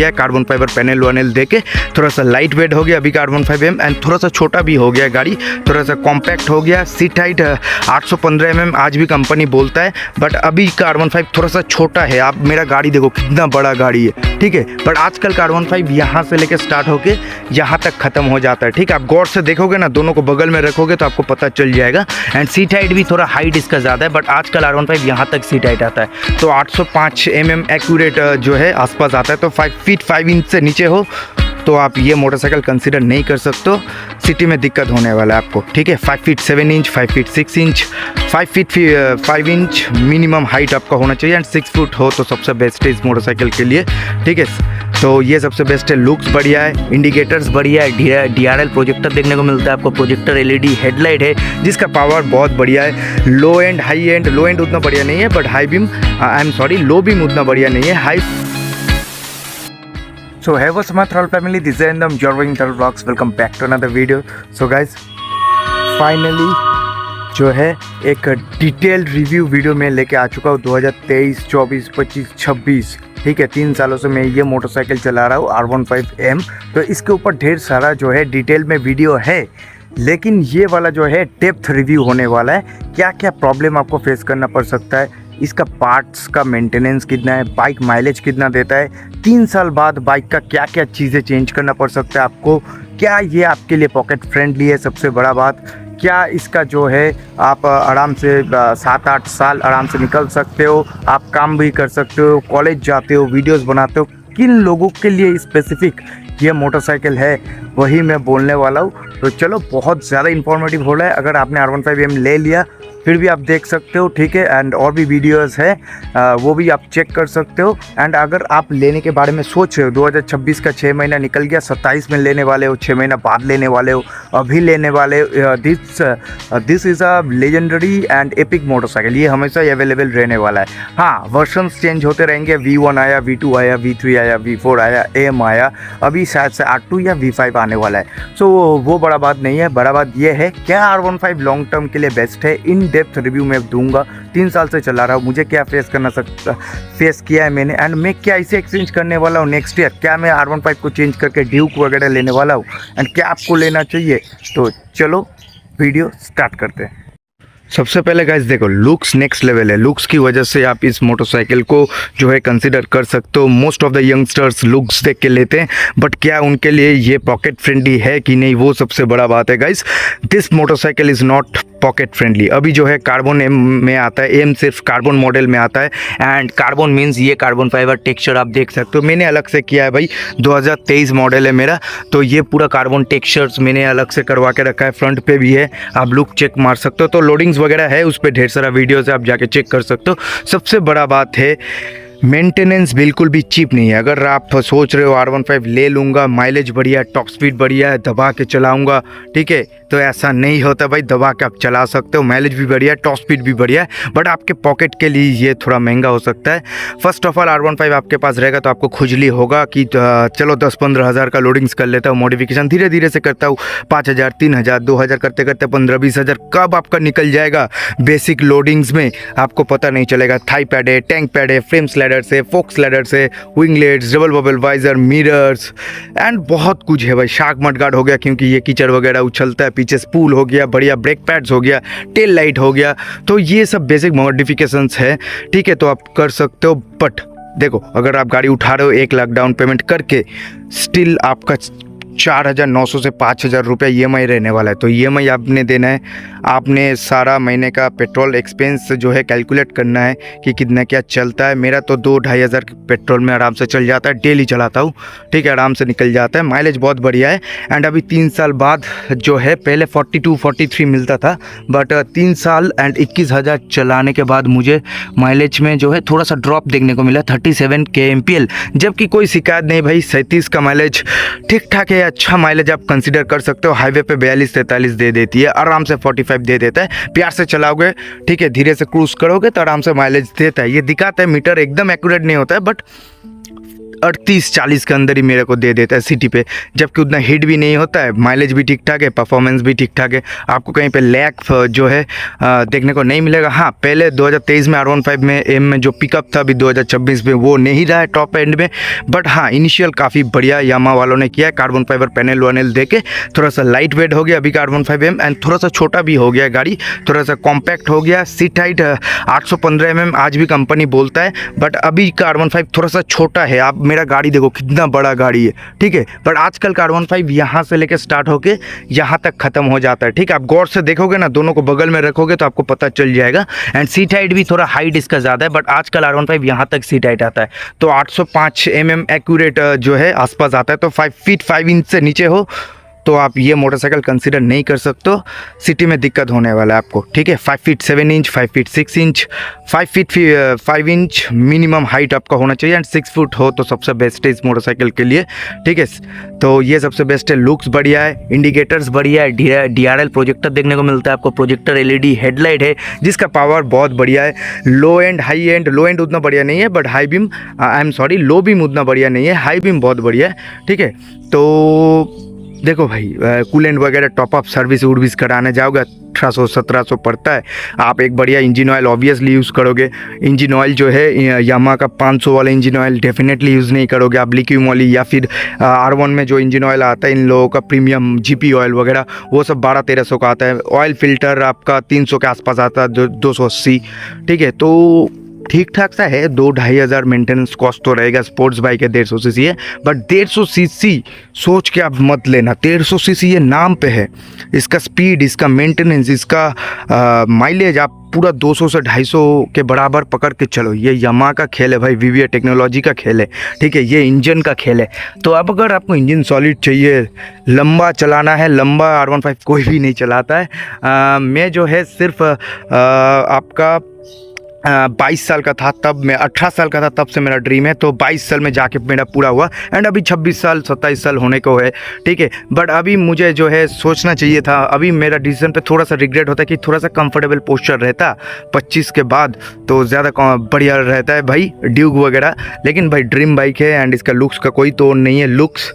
किया है carbon fibre panel वैनल दे के, थोड़ा सा लाइट वेट हो गया अभी कार्बन 5M, एंड थोड़ा सा छोटा भी हो गया गाड़ी, थोड़ा सा कॉम्पैक्ट हो गया। सीट हाइट 815 mm आज भी कंपनी बोलता है, बट अभी कार्बन 5 थोड़ा सा छोटा है। आप मेरा गाड़ी देखो कितना बड़ा गाड़ी है, ठीक है, बट आजकल कार्बन 5 यहाँ से लेके स्टार्ट होके यहाँ तक ख़त्म हो जाता है, ठीक है। आप गौर से देखोगे ना, दोनों को बगल में रखोगे तो आपको पता चल जाएगा। एंड सीट हाइट भी थोड़ा हाइट इसका ज़्यादा है, बट आजकल R15 यहाँ तक सीट हाइट आता है, तो 805 mm एक्यूरेट जो है आसपास आता है। तो 5 फीट 5 इंच से नीचे हो तो आप ये मोटरसाइकिल कंसीडर नहीं कर सकते हो, सिटी में दिक्कत होने वाला है आपको, ठीक है। 5 feet 7 inch, 5 feet 6 inch, 5 feet 5 inch minimum height आपका होना चाहिए, एंड 6 फुट हो तो सबसे बेस्ट है इस मोटरसाइकिल के लिए, ठीक है। तो ये सबसे बेस्ट है। लुक्स बढ़िया है, इंडिकेटर्स बढ़िया है, DRL प्रोजेक्टर देखने को मिलता है आपको, प्रोजेक्टर LED हेडलाइट है जिसका पावर बहुत बढ़िया है। Low end high end, low end उतना बढ़िया नहीं है, but high beam low beam उतना बढ़िया नहीं है, high. So hey, what's my thrall family, this is Endam, you're watching Thrall Vlogs, welcome back to another video. So guys, finally जो है एक डिटेल्ड रिव्यू वीडियो में लेके आ चुका हूँ 2023, 24, 25, 26, ठीक है। 3 सालों से मैं ये मोटरसाइकिल चला रहा हूँ R15M, तो इसके ऊपर ढेर सारा जो है डिटेल में वीडियो है, लेकिन ये वाला जो है डेप्थ रिव्यू होने वाला है। क्या क्या प्रॉब्लम आपको फेस करना पड़ सकता है, इसका पार्ट्स का मेंटेनेंस कितना है, बाइक माइलेज कितना देता है, 3 साल बाद बाइक का क्या क्या चीज़ें चेंज करना पड़ सकता है आपको, क्या ये आपके लिए पॉकेट फ्रेंडली है, सबसे बड़ा बात, क्या इसका जो है आप आराम से 7-8 साल आराम से निकल सकते हो, आप काम भी कर सकते हो, कॉलेज जाते हो, वीडियोस बनाते हो, किन लोगों के लिए स्पेसिफिक ये मोटरसाइकिल है वही मैं बोलने वाला हूँ। तो चलो, बहुत ज़्यादा इन्फॉर्मेटिव हो रहा है। अगर आपने R15M ले लिया फिर भी आप देख सकते हो, ठीक है, एंड और भी वीडियोस है वो भी आप चेक कर सकते हो। एंड अगर आप लेने के बारे में सोच रहे हो, 2026 का 6 महीना निकल गया, 27 में लेने वाले हो, 6 महीना बाद लेने वाले हो, अभी लेने वाले हो, this is a legendary and epic motorcycle, ये हमेशा अवेलेबल रहने वाला है। हाँ, वर्जन्स चेंज होते रहेंगे, V1 आया, V2 आया, V3 आया, V4 आया, AM आया, अभी शायद से R2 या V5 आने वाला है। सो वो बड़ा बात नहीं है, बड़ा बात ये है क्या R15 लॉन्ग टर्म के लिए बेस्ट है। इन डेप्थ रिव्यू में दूंगा, 3 साल से चला रहा हूँ, मुझे क्या फेस किया है मैंने, एंड मैं क्या इसे एक्सचेंज करने वाला हूँ नेक्स्ट ईयर, क्या मैं R15 को चेंज करके ड्यूक वगैरह लेने वाला हूँ, एंड क्या आपको लेना चाहिए। तो चलो वीडियो स्टार्ट करते हैं। सबसे पहले गाइस देखो, लुक्स नेक्स्ट लेवल है। लुक्स की वजह से आप इस मोटरसाइकिल को जो है कंसीडर कर सकते हो। Most of the youngsters looks देख के लेते हैं, बट क्या उनके लिए ये पॉकेट फ्रेंडली है कि नहीं, वो सबसे बड़ा बात है guys. This motorcycle is not pocket friendly. अभी जो है कार्बन M में आता है, M सिर्फ कार्बन मॉडल में आता है, एंड कार्बन मीन्स ये कार्बन फाइबर टेक्सचर आप देख सकते हो। मैंने अलग से किया है भाई, 2023 मॉडल है मेरा, तो ये पूरा कार्बन टेक्सचर्स मैंने अलग से करवा के रखा है, फ्रंट पे भी है, आप लुक चेक मार सकते हो। तो लोडिंग्स वगैरह है, उस पर ढेर सारा वीडियोस है, आप जाके चेक कर सकते हो। सबसे बड़ा बात है मेंटेनेंस बिल्कुल भी चीप नहीं है। अगर आप सोच रहे हो R15 ले लूँगा, माइलेज बढ़िया है, टॉप स्पीड बढ़िया है, दबा के चलाऊँगा, ठीक है, तो ऐसा नहीं होता भाई। दबा के आप चला सकते हो, माइलेज भी बढ़िया है, टॉप स्पीड भी बढ़िया है, बट आपके पॉकेट के लिए ये थोड़ा महंगा हो सकता है। फर्स्ट ऑफ ऑल R15 आपके पास रहेगा तो आपको खुजली होगा कि चलो 10-15 हज़ार का लोडिंग्स कर लेता हूँ, मॉडिफिकेशन धीरे धीरे से करता हूँ, 5,000, 3,000, 2,000 करते करते 15-20 हज़ार कब आपका निकल जाएगा बेसिक लोडिंग्स में आपको पता नहीं चलेगा। थाई पैड है, टैंक पैड है, फ्रेम स्लाइडर से, फोक्स स्लाइडर से, winglets, double bubble visor, mirrors, and बहुत कुछ है भाई। शार्क मडगार्ड हो गया क्योंकि ये कीचड़ वगैरह उछलता है, पीछे स्पूल हो गया, बढ़िया ब्रेक पैड्स हो गया, टेल लाइट हो गया, तो ये सब बेसिक मॉडिफिकेशंस है, ठीक है, तो आप कर सकते हो। बट देखो, अगर आप गाड़ी उठा रहे हो 1 लाख डाउन पेमेंट करके, स्टिल आपका 4,900 से 5,000 रुपये EMI रहने वाला है। तो EMI आपने देना है, आपने सारा महीने का पेट्रोल एक्सपेंस जो है कैलकुलेट करना है कि कितना क्या चलता है। मेरा तो 2-2.5 हज़ार पेट्रोल में आराम से चल जाता है, डेली चलाता हूँ, ठीक है, आराम से निकल जाता है, माइलेज बहुत बढ़िया है। एंड अभी 3 साल बाद जो है, पहले 42-43 मिलता था, बट 3 साल एंड 21,000 चलाने के बाद मुझे माइलेज में जो है थोड़ा सा ड्रॉप देखने को मिला, 37 kmpl, जबकि कोई शिकायत नहीं भाई। 37 का माइलेज ठीक ठाक है, अच्छा माइलेज आप कंसीडर कर सकते हो। हाईवे पे 42-43 दे देती है, आराम से 45 दे देता है। प्यार से चलाओगे, ठीक है, धीरे से क्रूज करोगे तो आराम से माइलेज देता है। ये दिखाता है मीटर, एकदम एक्यूरेट नहीं होता है, बट 38-40 के अंदर ही मेरे को दे देता है सिटी पे, जबकि उतना हिट भी नहीं होता है, माइलेज भी ठीक ठाक है, परफॉर्मेंस भी ठीक ठाक है, आपको कहीं पे लैग जो है देखने को नहीं मिलेगा। हाँ, पहले 2023 में R15 में एम में जो पिकअप था, अभी 2026 में वो नहीं रहा है टॉप एंड में, बट हाँ इनिशियल काफ़ी बढ़िया यामा वालों ने किया है। कार्बन फाइबर पैनल वैनल दे के थोड़ा सा लाइट वेट हो गया अभी R15M, एंड थोड़ा सा छोटा भी हो गया गाड़ी, थोड़ा सा कॉम्पैक्ट हो गया। सीट हाइट 815 mm आज भी कंपनी बोलता है, बट अभी R15 थोड़ा सा छोटा है। आप मेरा गाड़ी देखो कितना बड़ा गाड़ी है, ठीक है, बट आजकल R15 यहाँ से लेके स्टार्ट होके यहाँ तक ख़त्म हो जाता है, ठीक है। आप गौर से देखोगे ना, दोनों को बगल में रखोगे तो आपको पता चल जाएगा। एंड सीट हाइट भी थोड़ा हाइट इसका ज़्यादा है, बट आजकल R15 यहाँ तक सीट हाइट आता है, तो 805 mm एक्यूरेट जो है आसपास आता है। तो 5 फीट 5 इंच से नीचे हो तो आप ये मोटरसाइकिल कंसीडर नहीं कर सकते हो, सिटी में दिक्कत होने वाला है आपको, ठीक है। 5 feet 7 inch, 5 feet 6 inch, 5 feet 5 inch minimum height आपका होना चाहिए, एंड 6 फुट हो तो सबसे बेस्ट है इस मोटरसाइकिल के लिए, ठीक है। तो ये सबसे बेस्ट है। लुक्स बढ़िया है, इंडिकेटर्स बढ़िया है, DRL प्रोजेक्टर देखने को मिलता है आपको, प्रोजेक्टर LED हेडलाइट है जिसका पावर बहुत बढ़िया है। Low end high end, low end उतना बढ़िया नहीं है, but high beam low beam उतना बढ़िया नहीं है, हाई बीम बहुत बढ़िया है, ठीक है। तो देखो भाई, कूलेंट वगैरह टॉपअप सर्विस उर्विस कराने जाओगे 1800-1700 पड़ता है। आप एक बढ़िया इंजन ऑयल ऑब्वियसली यूज़ करोगे। इंजन ऑयल जो है यामा का 500 वाला इंजन ऑयल डेफिनेटली यूज़ नहीं करोगे आप, लिक्विड मोली या फिर R1 में जो इंजन ऑयल आता है इन लोगों का प्रीमियम GP ऑयल वगैरह, वो सब 1200-1300 का आता है। ऑयल फिल्टर आपका 300 के आसपास आता है, 280, ठीक है। तो ठीक ठाक सा है, 2-2.5 हज़ार मेंटेनेंस कॉस्ट तो रहेगा। स्पोर्ट्स बाइक है, 150 सीसी है, बट 150 सीसी सोच के आप मत लेना। 150 सीसी ये नाम पे है, इसका स्पीड, इसका मेंटेनेंस, इसका माइलेज आप पूरा 200 से 250 के बराबर पकड़ के चलो। ये यामा का खेल है भाई, VVA टेक्नोलॉजी का खेल है, ठीक है, ये इंजन का खेल है। तो अब अगर आपको इंजन सॉलिड चाहिए, लंबा चलाना है, लंबा R15 कोई भी नहीं चलाता है। मैं जो है सिर्फ आपका 22 साल का था तब, मैं 18 साल का था तब से मेरा ड्रीम है, तो 22 साल में जाके मेरा पूरा हुआ, एंड अभी 26 साल 27 साल होने को है, ठीक है। बट अभी मुझे जो है सोचना चाहिए था, अभी मेरा डिसीजन पे थोड़ा सा रिग्रेट होता है कि थोड़ा सा कंफर्टेबल पोस्चर रहता 25 के बाद तो ज़्यादा बढ़िया रहता है भाई, ड्यूक वगैरह। लेकिन भाई ड्रीम बाइक है, एंड इसका लुक्स का कोई तोड़ नहीं है, लुक्स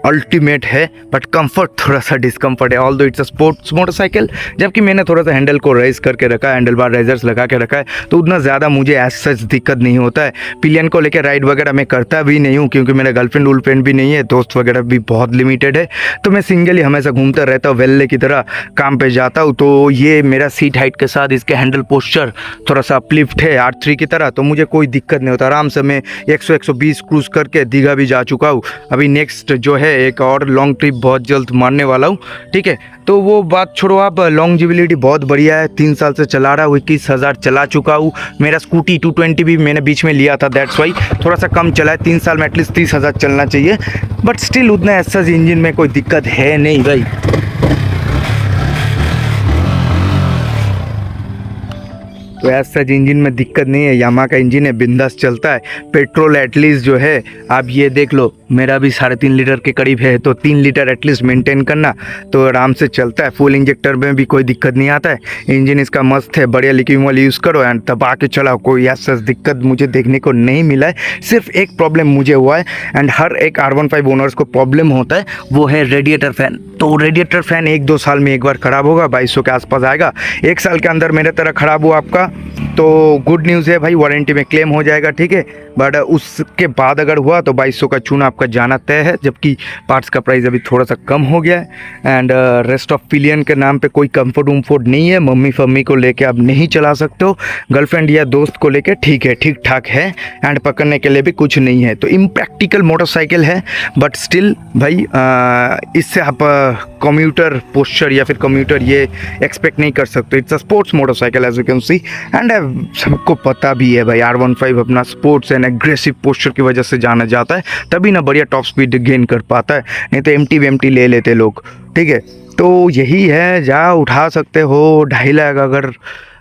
अल्टीमेट है, बट कंफर्ट थोड़ा सा डिस्कम्फर्ट है। Although it's a sports motorcycle, जबकि मैंने थोड़ा सा हैंडल को रेस करके रखा है, हैंडल बार रेजर्स लगा के रखा है, तो उतना ज़्यादा मुझे एज सच दिक्कत नहीं होता है। पिलियन को लेकर राइड वगैरह मैं करता भी नहीं हूँ, क्योंकि मेरा गर्लफ्रेंड उलफ्रेंड भी नहीं है, दोस्त वगैरह भी बहुत लिमिटेड है, तो मैं सिंगल ही हमेशा घूमता रहता हूँ, वेल्ले की तरह काम पे जाता हूँ। तो ये मेरा सीट हाइट के साथ इसके हैंडल पोस्चर थोड़ा सा अपलिफ्ट है R3 की तरह, तो मुझे कोई दिक्कत नहीं होता। आराम से मैं 100-120 क्रूज़ करके दीघा भी जा चुका हूँ। अभी नेक्स्ट जो है एक और लॉन्ग ट्रिप बहुत जल्द मारने वाला हूँ, ठीक है। तो वो बात छोड़ो, आप लॉन्जिबिलिटी बहुत बढ़िया है, 3 साल से चला रहा हूँ, 21,000 चला चुका हूँ। मेरा स्कूटी 220 भी मैंने बीच में लिया था, दैट्स वाई थोड़ा सा कम चला है। 3 साल में एटलीस्ट 30,000 चलना चाहिए, बट स्टिल उतना ऐसा इंजन में कोई दिक्कत है नहीं भाई। तो ऐसा इंजन में दिक्कत नहीं है, यामा का इंजन है, बिंदास चलता है। पेट्रोल एटलीस्ट जो है आप ये देख लो, मेरा भी 3.5 लीटर के करीब है, तो 3 लीटर एटलीस्ट मेंटेन करना तो आराम से चलता है। फुल इंजेक्टर में भी कोई दिक्कत नहीं आता है, इंजन इसका मस्त है, बढ़िया लिक्विड ऑयल यूज़ करो एंड दबा के चलाओ, कोई ऐसा दिक्कत मुझे देखने को नहीं मिला है। सिर्फ एक प्रॉब्लम मुझे हुआ है, एंड हर एक R15 ओनर्स को प्रॉब्लम होता है, वो है रेडिएटर फ़ैन। तो रेडिएटर फ़ैन 1-2 साल में एक बार ख़राब होगा, 2200 के आसपास आएगा। 1 साल के अंदर मेरे तरह ख़राब हुआ आपका तो गुड न्यूज़ है भाई, वारंटी में क्लेम हो जाएगा, ठीक है। बट उसके बाद अगर हुआ तो 2200 का चूना आपका जाना तय है, जबकि पार्ट्स का प्राइस अभी थोड़ा सा कम हो गया है। एंड रेस्ट ऑफ पिलियन के नाम पे कोई कंफर्ट वम्फर्ट नहीं है, मम्मी फम्मी को लेके आप नहीं चला सकते हो, गर्लफ्रेंड या दोस्त को लेके ठीक है, ठीक ठाक है, एंड पकड़ने के लिए भी कुछ नहीं है। तो इम्प्रैक्टिकल मोटरसाइकिल है, बट स्टिल भाई इससे आप कम्यूटर पोस्चर या फिर कम्यूटर ये एक्सपेक्ट नहीं कर सकते। It's a sports motorcycle as you can see, and सबको पता भी है भाई R15 अपना स्पोर्ट्स एंड एग्रेसिव पोस्चर की वजह से जाना जाता है, तभी ना बढ़िया टॉप स्पीड गेन कर पाता है, नहीं तो MT ले लेते लोग, ठीक है। तो यही है, जा उठा सकते हो 2.5 लाख। अगर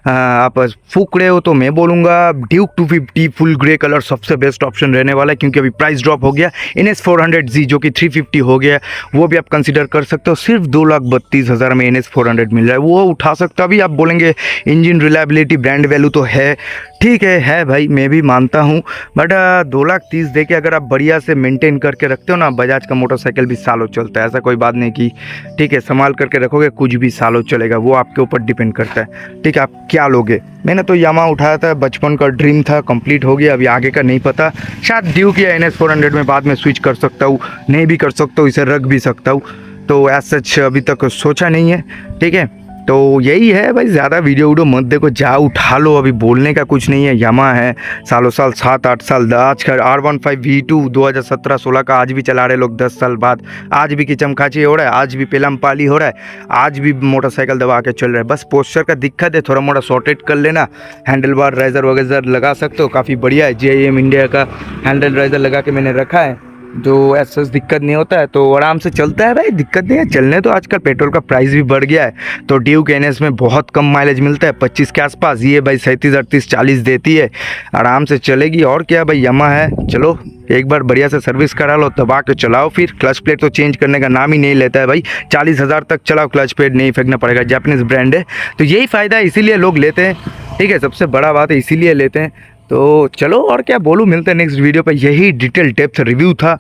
आप फूक रहे हो तो मैं बोलूँगा ड्यूक 250 फुल ग्रे कलर सबसे बेस्ट ऑप्शन रहने वाला है, क्योंकि अभी प्राइस ड्रॉप हो गया। NS 400Z जो कि 350 हो गया, वो भी आप कंसिडर कर सकते हो। सिर्फ 2,32,000 में NS 400 मिल रहा है, वो उठा सकते हो। अभी आप बोलेंगे इंजन रिलायबिलिटी ब्रांड वैल्यू तो है, ठीक है भाई, मैं भी मानता हूँ, बट 2,30,000 दे के अगर आप बढ़िया से मेंटेन करके रखते हो ना, बजाज का मोटरसाइकिल भी सालों चलता है, ऐसा कोई बात नहीं कि ठीक है संभाल करके रखोगे कुछ भी सालों चलेगा, वो आपके ऊपर डिपेंड करता है। ठीक है, आप क्या लोगे। मैंने तो यामा उठाया था, बचपन का ड्रीम था, कंप्लीट हो गया, अभी आगे का नहीं पता। शायद ड्यूक या NS400 में बाद में स्विच कर सकता हूँ, नहीं भी कर सकता हूँ, इसे रख भी सकता हूँ, तो एज सच अभी तक सोचा नहीं है। ठीक है, तो यही है भाई, ज़्यादा वीडियो मत देखो, जाओ उठा लो, अभी बोलने का कुछ नहीं है। यामा है सालों साल, 7-8 साल, आज का R15 V2 2017-16 का आज भी चला रहे लोग 10 साल बाद, आज भी किचमखाची हो रहा है, आज भी पेलम पाली हो रहा है, आज भी मोटरसाइकिल दबा के चल रहा है। बस पोस्चर का दिक्कत है, थोड़ा मोड़ा सॉर्टेड कर लेना, हैंडल बार राइजर वगैरह लगा सकते हो, काफ़ी बढ़िया है। JM इंडिया का हैंडल राइजर लगा के मैंने रखा है, जो ऐसा दिक्कत नहीं होता है, तो आराम से चलता है भाई, दिक्कत नहीं है चलने। तो आजकल पेट्रोल का प्राइस भी बढ़ गया है, तो ड्यूक NS में बहुत कम माइलेज मिलता है, 25 के आसपास, ये भाई 37, 38, 40 देती है, आराम से चलेगी। और क्या भाई, यामा है, चलो एक बार बढ़िया से सर्विस करा लो, दबा के चलाओ। फिर क्लच प्लेट तो चेंज करने का नाम ही नहीं लेता है भाई, 40,000 तक चलाओ, क्लच प्लेट नहीं फेंकना पड़ेगा, जापानीज ब्रांड है, तो यही फ़ायदा है, इसीलिए लोग लेते हैं। ठीक है, सबसे बड़ा बात है, इसीलिए लेते हैं। तो चलो और क्या बोलूँ, मिलते हैं नेक्स्ट वीडियो पे। यही डिटेल डेप्थ रिव्यू था।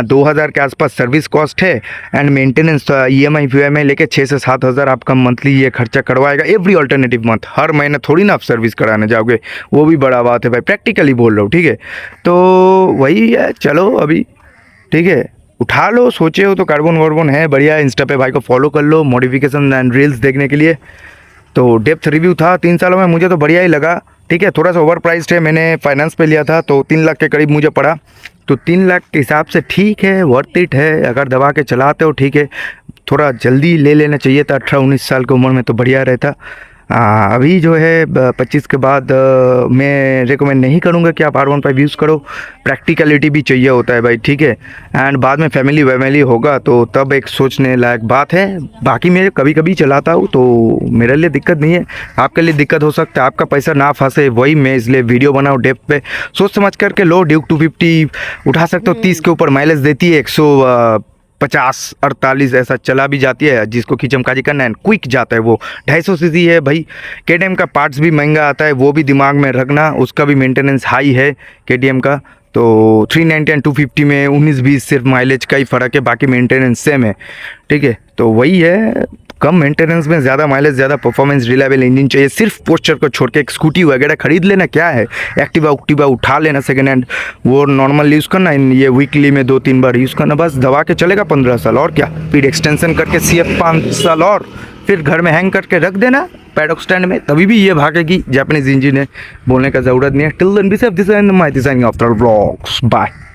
2,000 के आसपास सर्विस कॉस्ट है, एंड मेंटेनेंस EMI VMI लेके 6 से 7,000 आपका मंथली ये खर्चा करवाएगा एवरी अल्टरनेटिव मंथ। हर महीने थोड़ी ना आप सर्विस कराने जाओगे, वो भी बड़ा बात है भाई, प्रैक्टिकली बोल रहा हूँ। ठीक है, तो वही है, चलो अभी ठीक है, उठा लो, सोचे हो तो कार्बन वार्बन है बढ़िया। इंस्टा पे भाई को फॉलो कर लो मॉडिफिकेशन एंड रील्स देखने के लिए। तो डेप्थ रिव्यू था 3 सालों में, मुझे तो बढ़िया ही लगा। ठीक है, थोड़ा सा ओवर प्राइस्ड है, मैंने फाइनेंस पे लिया था तो 3 लाख के करीब मुझे पड़ा, तो 3 लाख के हिसाब से ठीक है, वर्थ इट है। अगर दबा के चलाते हो ठीक है, थोड़ा जल्दी ले लेना चाहिए था, 18-19 साल की उम्र में तो बढ़िया रहता। अभी जो है 25 के बाद मैं रिकमेंड नहीं करूँगा कि आप R15 यूज़ करो, प्रैक्टिकलिटी भी चाहिए होता है भाई। ठीक है, एंड बाद में फैमिली वैमिली होगा तो तब एक सोचने लायक बात है। बाकी मैं कभी कभी चलाता हूँ तो मेरे लिए दिक्कत नहीं है, आपके लिए दिक्कत हो सकता है, आपका पैसा ना फंसे, वही मैं इसलिए वीडियो बनाऊँ डेप्थ पे। सोच समझ करके लो, ड्यूक 250 उठा सकते हो, 30 के ऊपर माइलेज देती है, 150-48 ऐसा चला भी जाती है, जिसको खींचमकाजी करना है, क्विक जाता है वो। 250 सीसी है भाई। KTM का पार्ट्स भी महंगा आता है, वो भी दिमाग में रखना, उसका भी मेंटेनेंस हाई है KTM का। तो 390 एंड 250 में 19-20 सिर्फ माइलेज का ही फ़र्क है, बाकी मेंटेनेंस सेम है। ठीक है, तो वही है, कम मेंटेनेंस में ज़्यादा माइलेज, ज़्यादा परफॉर्मेंस, रिलायबल इंजन चाहिए। सिर्फ पोस्चर को छोड़ के एक स्कूटी वगैरह खरीद लेना, क्या है, एक्टिवा उठा लेना सेकेंड हैंड, वो नॉर्मल यूज़ करना, ये वीकली में 2-3 बार यूज़ करना, बस दबा के चलेगा 15 साल। और क्या, फिर एक्सटेंशन करके CF 5 साल और फिर घर में हैंग करके रख देना पैडॉक स्टैंड में, तभी भी ये भागेगी। जापानीज इंजन है, बोलने का ज़रूरत नहीं है। Till then be safe, this is my designing after vlogs, bye.